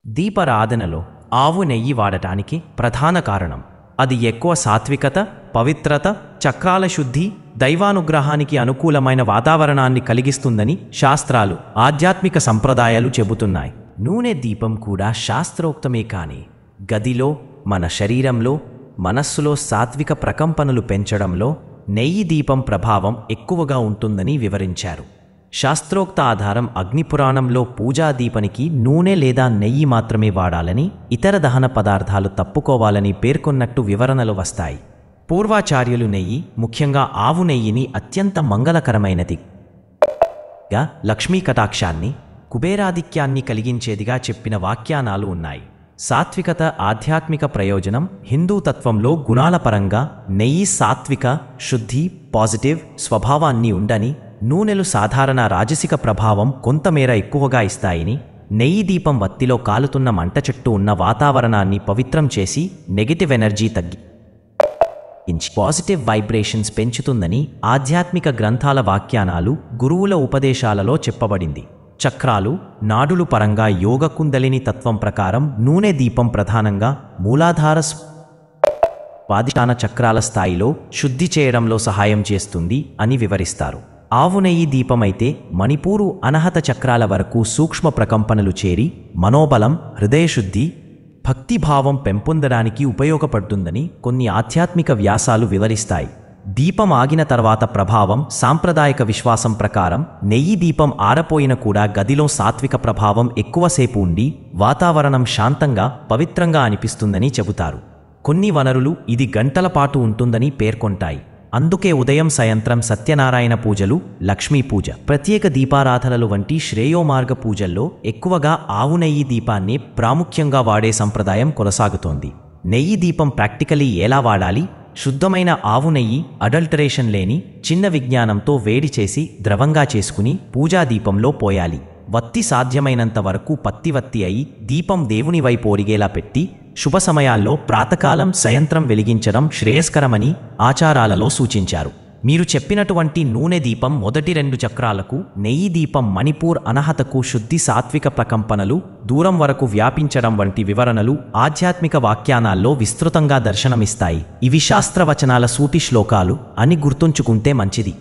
దీపారాధనలో ఆవు నెయ్యి వాడటానికి ప్రధాన కారణం అది ఎక్కువ సాత్వికత, పవిత్రత, చక్రాల శుద్ధి, దైవానుగ్రహానికి అనుకూలమైన వాతావరణాన్ని కలిగిస్తుందని శాస్త్రాలు, ఆధ్యాత్మిక సంప్రదాయాలు చెబుతున్నాయి. నూనె దీపం కూడా శాస్త్రోక్తమే కానీ గదిలో, మన శరీరంలో, మనస్సులో సాత్విక ప్రకంపనలు పెంచడంలో నెయ్యి దీపం ప్రభావం ఎక్కువగా ఉంటుందని వివరించారు. శాస్త్రోక్త ఆధారం అగ్నిపురాణంలో పూజా దీపానికి నూనె లేదా నెయ్యి మాత్రమే వాడాలని, ఇతర దహన పదార్థాలు తప్పుకోవాలని పేర్కొన్నట్టు వివరణలు వస్తాయి. పూర్వాచార్యులు నెయ్యి, ముఖ్యంగా ఆవు నెయ్యిని అత్యంత మంగళకరమైనదిగా, లక్ష్మీ కటాక్షాన్ని, కుబేరాధిక్యాన్ని కలిగించేదిగా చెప్పిన వ్యాఖ్యానాలు ఉన్నాయి. సాత్వికత, ఆధ్యాత్మిక ప్రయోజనం. హిందూ తత్వంలో గుణాల పరంగా నెయ్యి సాత్విక, శుద్ధి, పాజిటివ్ స్వభావాన్ని ఉండని, నూనెలు సాధారణ రాజసిక ప్రభావం కొంతమేర ఎక్కువగా ఇస్తాయని, నెయ్యి దీపం వత్తిలో కాలుతున్న మంట చుట్టూ ఉన్న వాతావరణాన్ని పవిత్రం చేసి నెగటివ్ ఎనర్జీ తగ్గించి పాజిటివ్ వైబ్రేషన్స్ పెంచుతుందని ఆధ్యాత్మిక గ్రంథాల వ్యాఖ్యానాలు, గురువుల ఉపదేశాలలో చెప్పబడింది. చక్రాలు, నాడులు పరంగా యోగ కుండలిని తత్వం ప్రకారం నూనె దీపం ప్రధానంగా మూలాధార స్వాధిష్టాన చక్రాల స్థాయిలో శుద్ధి చేయడంలో సహాయం చేస్తుంది అని వివరిస్తారు. ఆవు నెయ్యి దీపమైతే మణిపూరు, అనహత చక్రాల వరకు సూక్ష్మ ప్రకంపనలు చేరి మనోబలం, హృదయశుద్ధి, భక్తిభావం పెంపొందడానికి ఉపయోగపడుతుందని కొన్ని ఆధ్యాత్మిక వ్యాసాలు వివరిస్తాయి. దీపం ఆగిన తర్వాత ప్రభావం. సాంప్రదాయక విశ్వాసం ప్రకారం నెయ్యి దీపం ఆరపోయిన కూడా గదిలో సాత్విక ప్రభావం ఎక్కువసేపు ఉండి వాతావరణం శాంతంగా, పవిత్రంగా అనిపిస్తుందని చెబుతారు. కొన్ని వనరులు ఇది గంటల పాటు ఉంటుందని పేర్కొంటాయి. అందుకే ఉదయం, సాయంత్రం సత్యనారాయణ పూజలు, లక్ష్మీ పూజ, ప్రత్యేక దీపారాధనలు వంటి శ్రేయోమార్గ పూజల్లో ఎక్కువగా ఆవు నెయ్యి దీపాన్ని ప్రాముఖ్యంగా వాడే సంప్రదాయం కొనసాగుతోంది. నెయ్యి దీపం ప్రాక్టికలీ ఎలా వాడాలి? శుద్ధమైన ఆవు నెయ్యి, అడల్టరేషన్ లేని, చిన్న విజ్ఞానంతో వేడి చేసి ద్రవంగా చేసుకుని పూజా దీపంలో పోయాలి. వత్తి సాధ్యమైనంత వరకు పత్తివత్తి అయి దీపం దేవుని వైపు ఒరిగేలా పెట్టి శుభ సమయాల్లో ప్రాతకాలం, సాయంత్రం వెలిగించడం శ్రేయస్కరమని ఆచారాలలో సూచించారు. మీరు చెప్పినటువంటి నూనె దీపం మొదటి 2 చక్రాలకు, నెయ్యి దీపం మణిపూర్, అనహతకు శుద్ధి, సాత్విక ప్రకంపనలు దూరం వరకు వ్యాపించడం వంటి వివరణలు ఆధ్యాత్మిక వ్యాఖ్యానాల్లో విస్తృతంగా దర్శనమిస్తాయి. ఇవి శాస్త్రవచనాల సూటి శ్లోకాలు అని గుర్తుంచుకుంటే మంచిది.